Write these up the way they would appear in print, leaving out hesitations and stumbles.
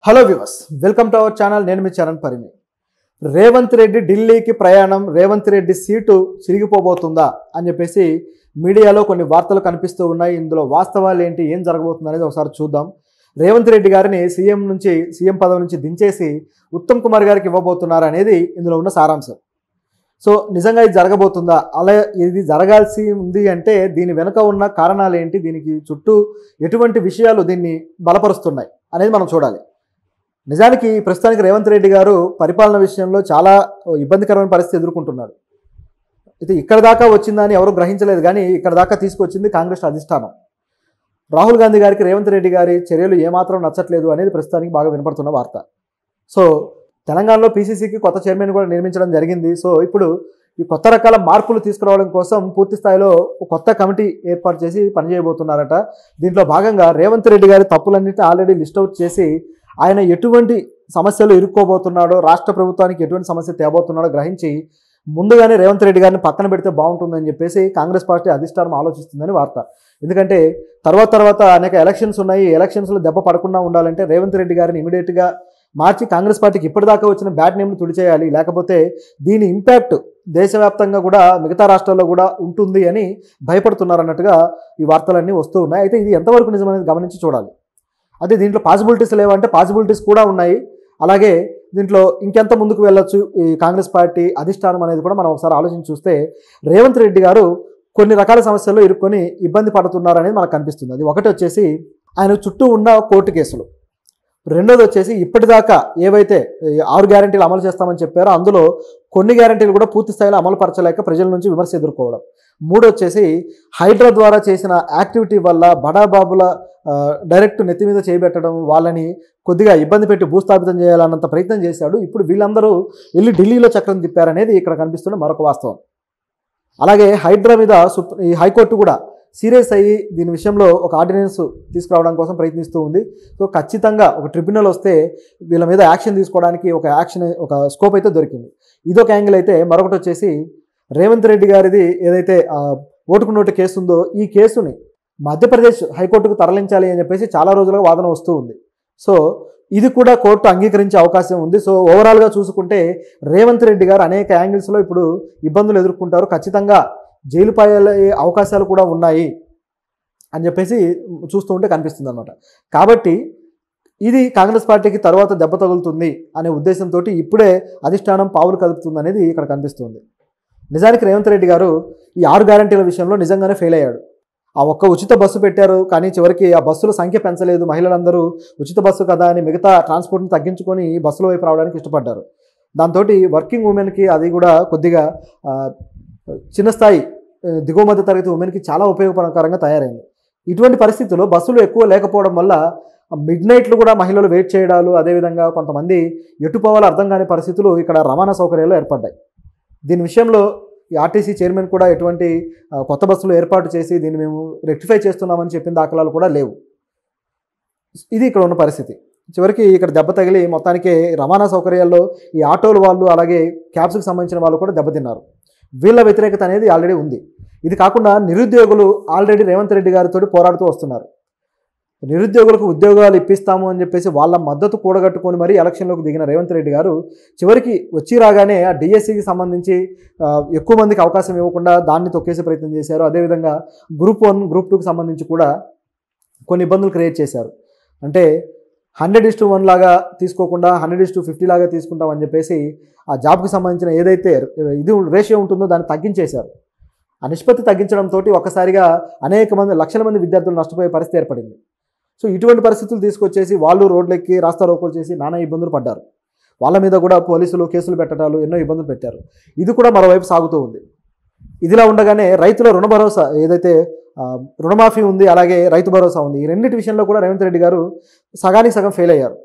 Hello viewers, welcome to our channel. నేను మీ చరణ్ పరిమి. రేవంత్ రెడ్డి ఢిల్లీకి ప్రయాణం, రేవంత్ రెడ్డి సీటు చిరిగిపోబోతుందా అని చెప్పేసి మీడియాలో కొన్ని వార్తలు కనిపిస్తూ ఉన్నాయి. ఇందులో వాస్తవాలు ఏంటి, ఏం జరగబోతుంది అనేది ఒకసారి చూద్దాం. రేవంత్ రెడ్డి గారిని సీఎం పదవి నుంచి దించేసి ఉత్తమ్ కుమార్ గారికి ఇవ్వబోతున్నారు అనేది ఇందులో ఉన్న సారాంశం. సో నిజంగా ఇది జరగబోతుందా, అలా ఇది జరగాల్సి ఉంది అంటే దీని వెనుక ఉన్న కారణాలు ఏంటి, దీనికి చుట్టూ ఎటువంటి విషయాలు దీన్ని బలపరుస్తున్నాయి అనేది మనం చూడాలి. నిజానికి ప్రస్తుతానికి రేవంత్ రెడ్డి గారు పరిపాలన విషయంలో చాలా ఇబ్బందికరమైన పరిస్థితి ఎదుర్కొంటున్నాడు. అయితే ఇక్కడ దాకా వచ్చిందని ఎవరు గ్రహించలేదు, కానీ ఇక్కడ దాకా తీసుకొచ్చింది కాంగ్రెస్ అధిష్టానం. రాహుల్ గాంధీ గారికి రేవంత్ రెడ్డి గారి చర్యలు ఏమాత్రం నచ్చట్లేదు అనేది ప్రస్తుతానికి బాగా వినపడుతున్న వార్త. సో తెలంగాణలో పీసీసీకి కొత్త చైర్మన్ కూడా నియమించడం జరిగింది. సో ఇప్పుడు ఈ కొత్త రకాల మార్పులు తీసుకురావడం కోసం పూర్తి స్థాయిలో కొత్త కమిటీ ఏర్పాటు చేసి పనిచేయబోతున్నారట. దీంట్లో భాగంగా రేవంత్ రెడ్డి గారి తప్పులన్నింటినీ ఆల్రెడీ లిస్ట్ అవుట్ చేసి ఆయన ఎటువంటి సమస్యలు ఇరుక్కోబోతున్నాడో, రాష్ట్ర ప్రభుత్వానికి ఎటువంటి సమస్య తేబోతున్నాడో గ్రహించి ముందుగానే రేవంత్ రెడ్డి గారిని పక్కన పెడితే బాగుంటుందని చెప్పేసి కాంగ్రెస్ పార్టీ అధిష్టానం ఆలోచిస్తుందని వార్త. ఎందుకంటే తర్వాత అనేక ఎలక్షన్స్ ఉన్నాయి. ఎలక్షన్స్లో దెబ్బ పడకుండా ఉండాలంటే రేవంత్ రెడ్డి గారిని ఇమీడియట్గా మార్చి కాంగ్రెస్ పార్టీకి ఇప్పటిదాకా వచ్చిన బ్యాడ్ నేమ్ని తుడిచేయాలి. లేకపోతే దీని ఇంపాక్ట్ దేశవ్యాప్తంగా కూడా మిగతా రాష్ట్రాల్లో కూడా ఉంటుంది అని భయపడుతున్నారన్నట్టుగా ఈ వార్తలన్నీ వస్తూ ఉన్నాయి. అయితే ఇది ఎంతవరకు నిజమనేది గమనించి చూడాలి. అదే దీంట్లో పాసిబిలిటీస్ లేవంటే పాసిబిలిటీస్ కూడా ఉన్నాయి. అలాగే దీంట్లో ఇంకెంత ముందుకు వెళ్ళొచ్చు ఈ కాంగ్రెస్ పార్టీ అధిష్టానం అనేది కూడా మనం ఒకసారి ఆలోచించి చూస్తే రేవంత్ రెడ్డి గారు కొన్ని రకాల సమస్యల్లో ఇరుక్కొని ఇబ్బంది పడుతున్నారు అనేది మనకు కనిపిస్తుంది. అది ఒకటి వచ్చేసి ఆయన చుట్టూ ఉన్న కోర్టు కేసులు, రెండోది వచ్చేసి ఇప్పటిదాకా ఏవైతే 6 గ్యారెంటీలు అమలు చేస్తామని చెప్పారో అందులో కొన్ని గ్యారెంటీలు కూడా పూర్తి స్థాయిలో అమలు పరచలేక ప్రజల నుంచి విమర్శ ఎదుర్కోవడం. మూడు వచ్చేసి హైడ్రా ద్వారా చేసిన యాక్టివిటీ వల్ల బడాబాబుల డైరెక్ట్ నెత్తి మీద చేయబెట్టడం, వాళ్ళని కొద్దిగా ఇబ్బంది పెట్టి భూస్థాపితం చేయాలన్నంత ప్రయత్నం చేశాడు. ఇప్పుడు వీళ్ళందరూ వెళ్ళి ఢిల్లీలో చక్రం తిప్పారనేది ఇక్కడ కనిపిస్తున్న మరొక వాస్తవం. అలాగే హైడ్రా మీద ఈ హైకోర్టు కూడా సీరియస్ అయ్యి దీని విషయంలో ఒక ఆర్డినెన్స్ తీసుకురావడం కోసం ప్రయత్నిస్తూ ఉంది. సో ఖచ్చితంగా ఒక ట్రిబ్యునల్ వస్తే వీళ్ళ మీద యాక్షన్ తీసుకోవడానికి ఒక స్కోప్ అయితే దొరికింది. ఇదొక యాంగిల్ అయితే, మరొకటి వచ్చేసి రేవంత్ రెడ్డి గారిది ఏదైతే ఓటుకు నోటు కేసు ఉందో ఈ కేసుని మధ్యప్రదేశ్ హైకోర్టుకు తరలించాలి అని చెప్పేసి చాలా రోజులుగా వాదన వస్తూ ఉంది. సో ఇది కూడా కోర్టు అంగీకరించే అవకాశం ఉంది. సో ఓవరాల్గా చూసుకుంటే రేవంత్ రెడ్డి గారు అనేక యాంగిల్స్లో ఇప్పుడు ఇబ్బందులు ఎదుర్కొంటారు. ఖచ్చితంగా జైలు పాలయ్యే అవకాశాలు కూడా ఉన్నాయి అని చెప్పేసి చూస్తూ ఉంటే కనిపిస్తుంది అనమాట. కాబట్టి ఇది కాంగ్రెస్ పార్టీకి తర్వాత దెబ్బ తగులుతుంది అనే ఉద్దేశంతో ఇప్పుడే అధిష్టానం పావులు కదుపుతుంది అనేది ఇక్కడ కనిపిస్తుంది. నిజానికి రేవంత్ రెడ్డి గారు ఈ 6 గ్యారెంటీల విషయంలో నిజంగానే ఫెయిల్ అయ్యాడు. ఆ ఒక్క ఉచిత బస్సు పెట్టారు, కానీ చివరికి ఆ బస్సుల సంఖ్య పెంచలేదు. మహిళలందరూ ఉచిత బస్సు కదా అని మిగతా ట్రాన్స్పోర్ట్ని తగ్గించుకొని బస్సుల వైపు రావడానికి ఇష్టపడ్డారు. దాంతో వర్కింగ్ ఉమెన్కి అది కూడా కొద్దిగా చిన్న స్థాయి దిగువ మధ్య తరగతి ఉమెన్కి చాలా ఉపయోగకరంగా తయారైంది. ఇటువంటి పరిస్థితుల్లో బస్సులు ఎక్కువ లేకపోవడం వల్ల మిడ్ నైట్లు కూడా మహిళలు వెయిట్ చేయడాలు, అదేవిధంగా కొంతమంది ఎటుపోవాలో అర్థం కాని పరిస్థితులు ఇక్కడ రవాణా సౌకర్యాలు ఏర్పడ్డాయి. దీని విషయంలో ఈ ఆర్టీసీ చైర్మన్ కూడా ఎటువంటి కొత్త బస్సులు ఏర్పాటు చేసి దీన్ని మేము రెక్టిఫై చేస్తున్నామని చెప్పిన దాఖలాలు కూడా లేవు. ఇది ఇక్కడ ఉన్న పరిస్థితి. చివరికి ఇక్కడ దెబ్బ తగిలి మొత్తానికి రవాణా సౌకర్యాల్లో ఈ ఆటోలు వాళ్ళు, అలాగే క్యాబ్స్కి సంబంధించిన వాళ్ళు కూడా దెబ్బతిన్నారు. వీళ్ళ వ్యతిరేకత అనేది ఆల్రెడీ ఉంది. ఇది కాకుండా నిరుద్యోగులు ఆల్రెడీ రేవంత్ రెడ్డి గారితో పోరాడుతూ వస్తున్నారు. నిరుద్యోగులకు ఉద్యోగాలు ఇప్పిస్తాము అని చెప్పేసి వాళ్ళ మద్దతు కూడగట్టుకొని మరీ ఎలక్షన్లోకి దిగిన రేవంత్ రెడ్డి గారు చివరికి వచ్చి రాగానే ఆ డిఎస్సికి సంబంధించి ఎక్కువ మందికి అవకాశం ఇవ్వకుండా దాన్ని తొక్కేసే ప్రయత్నం చేశారు. అదేవిధంగా గ్రూప్ 1, గ్రూప్ 2కి సంబంధించి కూడా కొన్ని ఇబ్బందులు క్రియేట్ చేశారు. అంటే 100:1 లాగా తీసుకోకుండా 100:50 లాగా తీసుకుంటామని చెప్పేసి ఆ జాబ్కి సంబంధించిన ఏదైతే ఇది రేషియో ఉంటుందో దాన్ని తగ్గించేశారు. ఆ నిష్పత్తి తగ్గించడంతో ఒక్కసారిగా లక్షల మంది విద్యార్థులు నష్టపోయే పరిస్థితి ఏర్పడింది. సో ఇటువంటి పరిస్థితులు తీసుకొచ్చేసి వాళ్ళు రోడ్లెక్కి రాస్తా రోకోలు చేసి నానా ఇబ్బందులు పడ్డారు. వాళ్ళ మీద కూడా పోలీసులు కేసులు పెట్టడాలు, ఎన్నో ఇబ్బందులు పెట్టారు. ఇది కూడా మరోవైపు సాగుతూ ఉంది. ఇదిలా ఉండగానే రైతుల రుణ భరోసా ఏదైతే రుణమాఫీ ఉంది, అలాగే రైతు భరోసా ఉంది, ఈ రెండింటి విషయంలో కూడా రేవంత్ రెడ్డి గారు సగానికి సగం ఫెయిల్ అయ్యారు.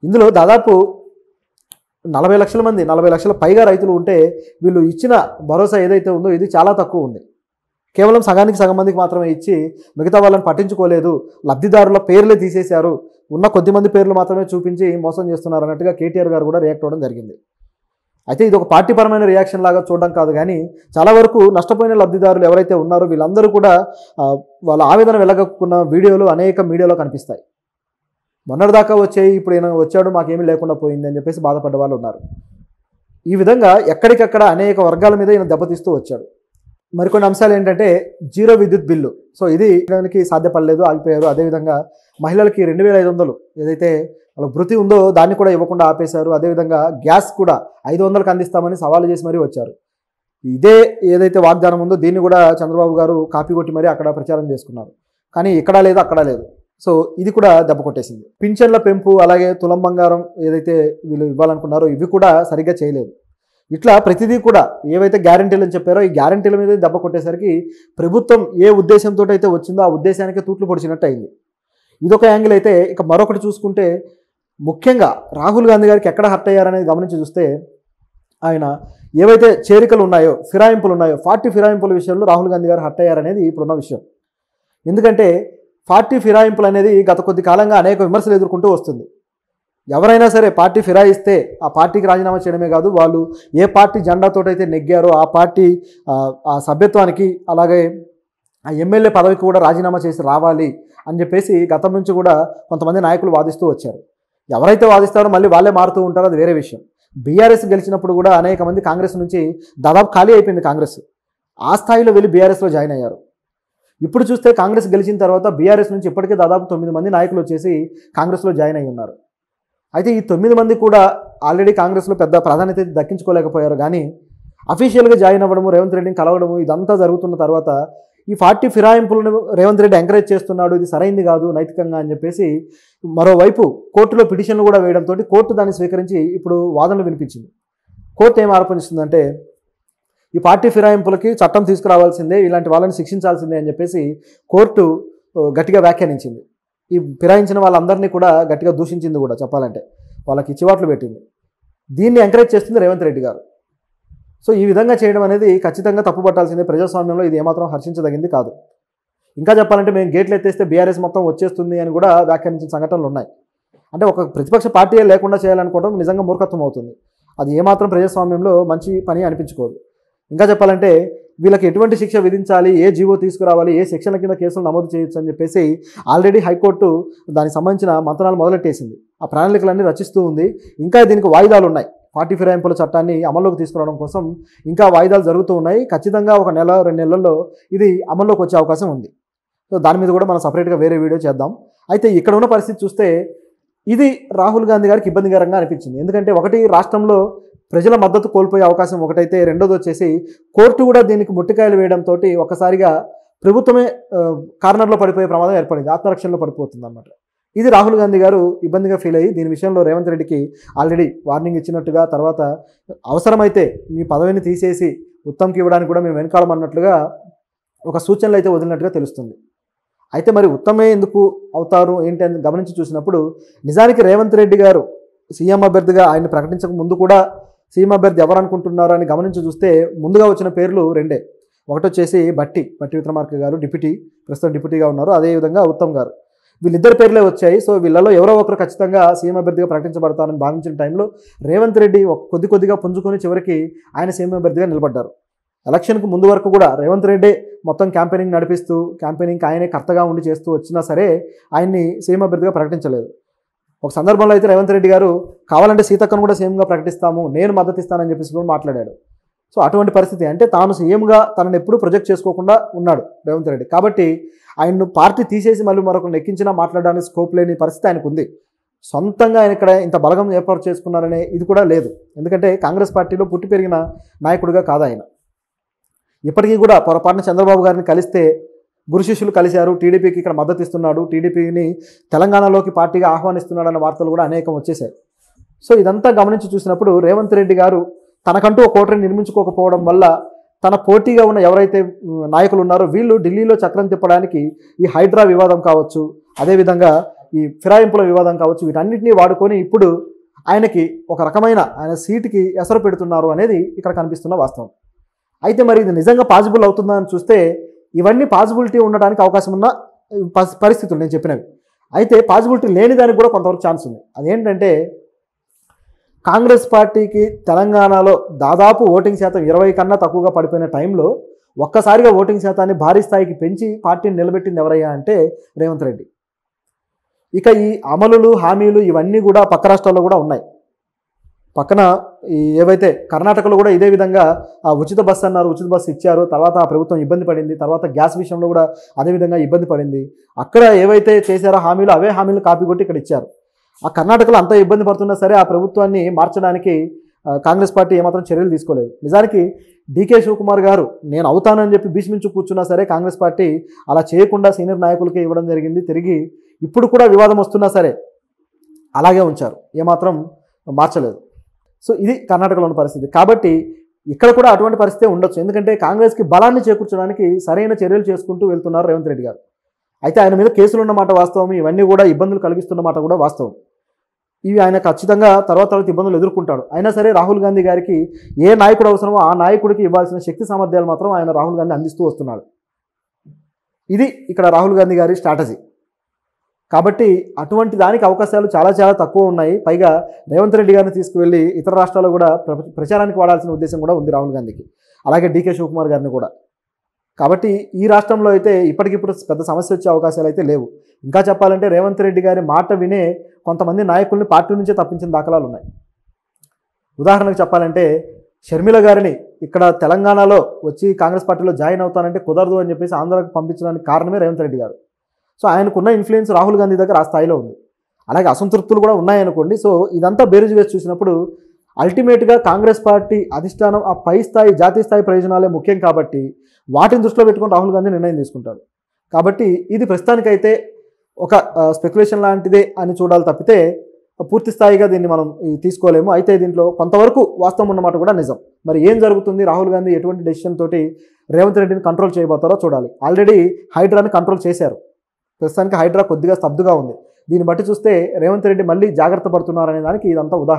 ఇందులో దాదాపు 40 లక్షల పైగా రైతులు ఉంటే వీళ్ళు ఇచ్చిన భరోసా ఏదైతే ఉందో ఇది చాలా తక్కువ ఉంది. కేవలం సగానికి సగం మందికి మాత్రమే ఇచ్చి మిగతా వాళ్ళని పట్టించుకోలేదు. లబ్ధిదారుల పేర్లే తీసేశారు, ఉన్న కొద్ది మంది పేర్లు మాత్రమే చూపించి మోసం చేస్తున్నారు అన్నట్టుగా కేటీఆర్ గారు కూడా రియాక్ట్ అవ్వడం జరిగింది. అయితే ఇది ఒక పార్టీపరమైన రియాక్షన్ లాగా చూడడం కాదు, కానీ చాలా వరకు నష్టపోయిన లబ్ధిదారులు ఎవరైతే ఉన్నారో వీళ్ళందరూ కూడా వాళ్ళ ఆవేదన వెలగక్కున్న వీడియోలు అనేక మీడియాలో కనిపిస్తాయి. మొన్నటిదాకా వచ్చాయి, ఇప్పుడు ఈయన వచ్చాడు మాకేమీ లేకుండా పోయింది అని చెప్పేసి బాధపడ్డ వాళ్ళు ఉన్నారు. ఈ విధంగా ఎక్కడికక్కడ అనేక వర్గాల మీద ఈయన దెబ్బతీస్తూ వచ్చాడు. మరికొన్ని అంశాలు ఏంటంటే జీరో విద్యుత్ బిల్లు. సో ఇది దానికి సాధ్యపడలేదు, ఆగిపోయారు. అదేవిధంగా మహిళలకి 2500 ఏదైతే వాళ్ళ భృతి ఉందో దాన్ని కూడా ఇవ్వకుండా ఆపేశారు. అదేవిధంగా గ్యాస్ కూడా 500కి అందిస్తామని సవాలు చేసి మరీ వచ్చారు. ఇదే ఏదైతే వాగ్దానం ఉందో దీన్ని కూడా చంద్రబాబు గారు కాపీ కొట్టి మరీ అక్కడ ప్రచారం చేసుకున్నారు. కానీ ఇక్కడ లేదు, అక్కడ లేదు. సో ఇది కూడా దెబ్బ కొట్టేసింది. పింఛన్ల పెంపు, అలాగే తులం బంగారం ఏదైతే వీళ్ళు ఇవ్వాలనుకున్నారో ఇవి కూడా సరిగ్గా చేయలేదు. ఇట్లా ప్రతిదీ కూడా ఏవైతే గ్యారంటీలు అని చెప్పారో ఈ గ్యారంటీల మీద దెబ్బ కొట్టేసరికి ప్రభుత్వం ఏ ఉద్దేశంతో అయితే వచ్చిందో ఆ ఉద్దేశానికి తూట్లు పొడిచినట్టు అయింది. ఇదొక యాంగిల్ అయితే, ఇక మరొకటి చూసుకుంటే ముఖ్యంగా రాహుల్ గాంధీ గారికి ఎక్కడ హర్ట్ అయ్యారనేది గమనించి చూస్తే ఆయన ఏవైతే చేరికలు ఉన్నాయో, ఫిరాయింపులు ఉన్నాయో 40 ఫిరాయింపుల విషయంలో రాహుల్ గాంధీ గారు హర్ట్ అయ్యారనేది ఇప్పుడున్న విషయం. ఎందుకంటే 40 ఫిరాయింపులు అనేది గత కొద్ది కాలంగా అనేక విమర్శలు ఎదుర్కొంటూ వస్తుంది. ఎవరైనా సరే పార్టీ ఫిరాయిస్తే ఆ పార్టీకి రాజీనామా చేయడమే కాదు, వాళ్ళు ఏ పార్టీ జెండాతోటైతే నెగ్గారో ఆ పార్టీ ఆ సభ్యత్వానికి, అలాగే ఆ ఎమ్మెల్యే పదవికి కూడా రాజీనామా చేసి రావాలి అని చెప్పేసి గతం నుంచి కూడా కొంతమంది నాయకులు వాదిస్తూ వచ్చారు. ఎవరైతే వాదిస్తారో మళ్ళీ వాళ్ళే మారుతూ ఉంటారో అది వేరే విషయం. బీఆర్ఎస్ గెలిచినప్పుడు కూడా అనేక మంది కాంగ్రెస్ నుంచి దాదాపు ఖాళీ అయిపోయింది కాంగ్రెస్. ఆ స్థాయిలో వెళ్ళి బీఆర్ఎస్లో జాయిన్ అయ్యారు. ఇప్పుడు చూస్తే కాంగ్రెస్ గెలిచిన తర్వాత బీఆర్ఎస్ నుంచి ఇప్పటికే దాదాపు 9 మంది నాయకులు వచ్చేసి కాంగ్రెస్లో జాయిన్ అయ్యి ఉన్నారు. అయితే ఈ 9 మంది కూడా ఆల్రెడీ కాంగ్రెస్లో పెద్ద ప్రాధాన్యత దక్కించుకోలేకపోయారు. కానీ అఫీషియల్గా జాయిన్ అవ్వడము, రేవంత్ రెడ్డిని కలవడము ఇదంతా జరుగుతున్న తర్వాత ఈ 40 ఫిరాయింపులను రేవంత్ రెడ్డి ఎంకరేజ్ చేస్తున్నాడు, ఇది సరైంది కాదు నైతికంగా అని చెప్పేసి మరోవైపు కోర్టులో పిటిషన్లు కూడా వేయడంతో కోర్టు దాన్ని స్వీకరించి ఇప్పుడు వాదనలు వినిపించింది. కోర్టు ఏం ఆరోపణిస్తుందంటే ఈ 40 ఫిరాయింపులకి చట్టం తీసుకురావాల్సిందే, ఇలాంటి వాళ్ళని శిక్షించాల్సిందే అని చెప్పేసి కోర్టు గట్టిగా వ్యాఖ్యానించింది. ఈ ఫిరాయించిన వాళ్ళందరినీ కూడా గట్టిగా దూషించింది కూడా, చెప్పాలంటే వాళ్ళకి చివాట్లు పెట్టింది. దీన్ని ఎంకరేజ్ చేస్తుంది రేవంత్ రెడ్డి గారు. సో ఈ విధంగా చేయడం అనేది ఖచ్చితంగా తప్పుపట్టాల్సిందే. ప్రజాస్వామ్యంలో ఇది ఏమాత్రం హర్షించదగింది కాదు. ఇంకా చెప్పాలంటే మేము గేట్లు ఎత్తేస్తే బీఆర్ఎస్ మొత్తం వచ్చేస్తుంది అని కూడా వ్యాఖ్యానించిన సంఘటనలు ఉన్నాయి. అంటే ఒక ప్రతిపక్ష పార్టీయే లేకుండా చేయాలనుకోవడం నిజంగా మూర్ఖత్వం అవుతుంది. అది ఏమాత్రం ప్రజాస్వామ్యంలో మంచి పని అనిపించుకోదు. ఇంకా చెప్పాలంటే వీళ్ళకి ఎటువంటి శిక్ష విధించాలి, ఏ జీవో తీసుకురావాలి, ఏ సెక్షన్ల కింద కేసులు నమోదు చేయొచ్చు అని చెప్పేసి ఆల్రెడీ హైకోర్టు దానికి సంబంధించిన మంత్రాలు మొదలెట్టేసింది. ఆ ప్రణాళికలన్నీ రచిస్తూ ఉంది. ఇంకా దీనికి వాయిదాలు ఉన్నాయి. 40 ఫిరాయింపుల చట్టాన్ని అమల్లోకి తీసుకురావడం కోసం ఇంకా వాయిదాలు జరుగుతూ ఉన్నాయి. ఖచ్చితంగా 1 నెల 2 నెలల్లో ఇది అమల్లోకి వచ్చే అవకాశం ఉంది. సో దాని మీద కూడా మనం సపరేట్గా వేరే వీడియో చేద్దాం. అయితే ఇక్కడ ఉన్న పరిస్థితి చూస్తే ఇది రాహుల్ గాంధీ గారికి ఇబ్బందికరంగా అనిపించింది. ఎందుకంటే ఒకటి రాష్ట్రంలో ప్రజల మద్దతు కోల్పోయే అవకాశం ఒకటైతే, రెండోది వచ్చేసి కోర్టు కూడా దీనికి ముట్టికాయలు వేయడంతో ఒక్కసారిగా ప్రభుత్వమే కార్నర్లో పడిపోయే ప్రమాదం ఏర్పడింది, ఆత్మరక్షణలో పడిపోతుంది అన్నమాట. ఇది రాహుల్ గాంధీ గారు ఇబ్బందిగా ఫీల్ అయ్యి దీని విషయంలో రేవంత్ రెడ్డికి ఆల్రెడీ వార్నింగ్ ఇచ్చినట్టుగా, తర్వాత అవసరమైతే మీ పదవిని తీసేసి ఉత్తమ్కి ఇవ్వడానికి కూడా మేము వెనకాలమన్నట్లుగా ఒక సూచనలు అయితే వదిలినట్టుగా తెలుస్తుంది. అయితే మరి ఉత్తమే ఎందుకు అవుతారు ఏంటి అని గమనించి చూసినప్పుడు నిజానికి రేవంత్ రెడ్డి గారు సీఎం అభ్యర్థిగా ఆయన్ని ప్రకటించక ముందు కూడా సీఎం అభ్యర్థి ఎవరు అనుకుంటున్నారు అని గమనించి చూస్తే ముందుగా వచ్చిన పేర్లు 2. ఒకటి వచ్చేసి బట్టి విక్రమార్క గారు, ప్రస్తుతం డిప్యూటీగా ఉన్నారు. అదేవిధంగా ఉత్తమ్ గారు. వీళ్ళిద్దరు పేర్లే వచ్చాయి. సో వీళ్ళలో ఎవరో ఒకరు ఖచ్చితంగా సీఎం అభ్యర్థిగా ప్రకటించబడతారని భావించిన టైంలో రేవంత్ రెడ్డి కొద్దిగా పుంజుకొని చివరికి ఆయన సీఎం అభ్యర్థిగా నిలబడ్డారు. ఎలక్షన్కు ముందు వరకు కూడా రేవంత్ రెడ్డి మొత్తం క్యాంపెయినింగ్ నడిపిస్తూ క్యాంపెయినింగ్కి ఆయనే కర్తగా ఉండి చేస్తూ వచ్చినా సరే ఆయన్ని సీఎం అభ్యర్థిగా ప్రకటించలేదు. ఒక సందర్భంలో అయితే రేవంత్ రెడ్డి గారు కావాలంటే సీతక్కను కూడా సీఎంగా ప్రకటిస్తాము, నేను మద్దతు ఇస్తానని చెప్పేసి కూడా మాట్లాడాడు. సో అటువంటి పరిస్థితి, అంటే తాను సీఎంగా తనను ఎప్పుడూ ప్రొజెక్ట్ చేసుకోకుండా ఉన్నాడు రేవంత్ రెడ్డి. కాబట్టి ఆయన్ను పార్టీ తీసేసి మళ్ళీ మరొకరిని ఎక్కించినా మాట్లాడడానికి స్కోప్ లేని పరిస్థితి ఆయనకు ఉంది. సొంతంగా ఆయన ఇక్కడ ఇంత బలగం ఏర్పాటు చేసుకున్నారనే ఇది కూడా లేదు. ఎందుకంటే కాంగ్రెస్ పార్టీలో పుట్టి పెరిగిన నాయకుడిగా కాదు ఆయన. ఇప్పటికీ కూడా పొరపాటున చంద్రబాబు గారిని కలిస్తే గురు శిష్యులు కలిశారు, టీడీపీకి ఇక్కడ మద్దతు ఇస్తున్నాడు, టీడీపీని తెలంగాణలోకి పార్టీగా ఆహ్వానిస్తున్నాడు అన్న వార్తలు కూడా అనేకం వచ్చేసాయి. సో ఇదంతా గమనించి చూసినప్పుడు రేవంత్ రెడ్డి గారు తనకంటూ ఒక కోటరీని నిర్మించుకోకపోవడం వల్ల తన పోటీగా ఉన్న ఎవరైతే నాయకులు ఉన్నారో వీళ్ళు ఢిల్లీలో చక్రం తిప్పడానికి ఈ హైడ్రా వివాదం కావచ్చు, అదేవిధంగా ఈ ఫిరాయింపుల వివాదం కావచ్చు, వీటన్నిటినీ వాడుకొని ఇప్పుడు ఆయనకి ఒక రకమైన ఆయన సీటుకి ఎసరు పెడుతున్నారు అనేది ఇక్కడ కనిపిస్తున్న వాస్తవం. అయితే మరి ఇది నిజంగా పాసిబుల్ అవుతుందా అని చూస్తే ఇవన్నీ పాసిబిలిటీ ఉండడానికి అవకాశం ఉన్న పరిస్థితులు నేను చెప్పినవి. అయితే పాసిబిలిటీ లేని దానికి కూడా కొంతవరకు ఛాన్స్ ఉంది. అదేంటంటే కాంగ్రెస్ పార్టీకి తెలంగాణలో దాదాపు ఓటింగ్ శాతం 20 కన్నా తక్కువగా పడిపోయిన టైంలో ఒక్కసారిగా ఓటింగ్ శాతాన్ని భారీ స్థాయికి పెంచి పార్టీని నిలబెట్టింది ఎవరయ్యా అంటే రేవంత్ రెడ్డి. ఇక ఈ అమలులు హామీలు ఇవన్నీ కూడా పక్క రాష్ట్రాల్లో కూడా ఉన్నాయి. పక్కన ఈ ఏవైతే కర్ణాటకలో కూడా ఇదే విధంగా ఆ ఉచిత బస్సు అన్నారు, ఉచిత బస్సు ఇచ్చారు, తర్వాత ఆ ప్రభుత్వం ఇబ్బంది పడింది, తర్వాత గ్యాస్ విషయంలో కూడా అదేవిధంగా ఇబ్బంది పడింది. అక్కడ ఏవైతే చేశారో హామీలు అవే హామీలు కాపీ కొట్టి ఇక్కడ ఇచ్చారు. ఆ కర్ణాటకలో అంత ఇబ్బంది పడుతున్నా సరే ఆ ప్రభుత్వాన్ని మార్చడానికి కాంగ్రెస్ పార్టీ ఏమాత్రం చర్యలు తీసుకోలేదు. నిజానికి డీకే శివకుమార్ గారు నేను అవుతానని చెప్పి భీష్మించు కూర్చున్నా సరే కాంగ్రెస్ పార్టీ అలా చేయకుండా సీనియర్ నాయకులకే ఇవ్వడం జరిగింది. తిరిగి ఇప్పుడు కూడా వివాదం వస్తున్నా సరే అలాగే ఉంచారు, ఏమాత్రం మార్చలేదు. సో ఇది కర్ణాటకలో ఉన్న పరిస్థితి. కాబట్టి ఇక్కడ కూడా అటువంటి పరిస్థితి ఉండొచ్చు. ఎందుకంటే కాంగ్రెస్కి బలాన్ని చేకూర్చడానికి సరైన చర్యలు చేసుకుంటూ వెళ్తున్నారు రేవంత్ రెడ్డి గారు. అయితే ఆయన మీద కేసులు ఉన్నమాట వాస్తవం, ఇవన్నీ కూడా ఇబ్బందులు కలిగిస్తున్నమాట కూడా వాస్తవం. ఇవి ఆయన ఖచ్చితంగా తర్వాత ఇబ్బందులు ఎదుర్కొంటాడు. అయినా సరే రాహుల్ గాంధీ గారికి ఏ నాయకుడు అవసరమో ఆ నాయకుడికి ఇవ్వాల్సిన శక్తి సామర్థ్యాలు మాత్రం ఆయన రాహుల్ గాంధీ అందిస్తూ వస్తున్నాడు. ఇది ఇక్కడ రాహుల్ గాంధీ గారి స్ట్రాటజీ. కాబట్టి అటువంటి దానికి అవకాశాలు చాలా చాలా తక్కువ ఉన్నాయి. పైగా రేవంత్ రెడ్డి గారిని తీసుకువెళ్ళి ఇతర రాష్ట్రాల్లో కూడా ప్రచారానికి వాడాల్సిన ఉద్దేశం కూడా ఉంది రాహుల్ గాంధీకి, అలాగే డీకే శివకుమార్ గారిని కూడా. కాబట్టి ఈ రాష్ట్రంలో అయితే ఇప్పటికిప్పుడు పెద్ద సమస్య వచ్చే అవకాశాలు అయితే లేవు. ఇంకా చెప్పాలంటే రేవంత్ రెడ్డి గారి మాట వినే కొంతమంది నాయకుల్ని పార్టీ నుంచే తప్పించిన దాఖలాలు ఉన్నాయి. ఉదాహరణకు చెప్పాలంటే షర్మిల గారిని ఇక్కడ తెలంగాణలో వచ్చి కాంగ్రెస్ పార్టీలో జాయిన్ అవుతానంటే కుదరదు అని చెప్పేసి ఆంధ్రాకు పంపించడానికి కారణమే రేవంత్ రెడ్డి గారు. సో ఆయనకున్న ఇన్ఫ్లుయెన్స్ రాహుల్ గాంధీ దగ్గర ఆ స్థాయిలో ఉంది. అలాగే అసంతృప్తులు కూడా ఉన్నాయనుకోండి. సో ఇదంతా బేరీజు వేసి చూసినప్పుడు అల్టిమేట్గా కాంగ్రెస్ పార్టీ అధిష్టానం ఆ పై స్థాయి జాతీయ స్థాయి ప్రయోజనాలే ముఖ్యం కాబట్టి వాటిని దృష్టిలో పెట్టుకొని రాహుల్ గాంధీ నిర్ణయం తీసుకుంటాడు. కాబట్టి ఇది ప్రస్తుతానికైతే ఒక స్పెక్యులేషన్ లాంటిదే అని చూడాలి తప్పితే పూర్తి స్థాయిగా దీన్ని మనం తీసుకోలేము. అయితే దీంట్లో కొంతవరకు వాస్తవం ఉన్నమాట కూడా నిజం. మరి ఏం జరుగుతుంది, రాహుల్ గాంధీ ఎటువంటి డెసిషన్ తోటి రేవంత్ రెడ్డిని కంట్రోల్ చేయబోతారో చూడాలి. ఆల్రెడీ హైడ్రాని కంట్రోల్ చేశారు. ప్రస్తుతానికి హైడ్రా కొద్దిగా స్తబ్దుగా ఉంది. దీన్ని బట్టి చూస్తే రేవంత్ రెడ్డి మళ్ళీ జాగ్రత్త పడుతున్నారనే దానికి ఇదంతా ఉదాహరణ.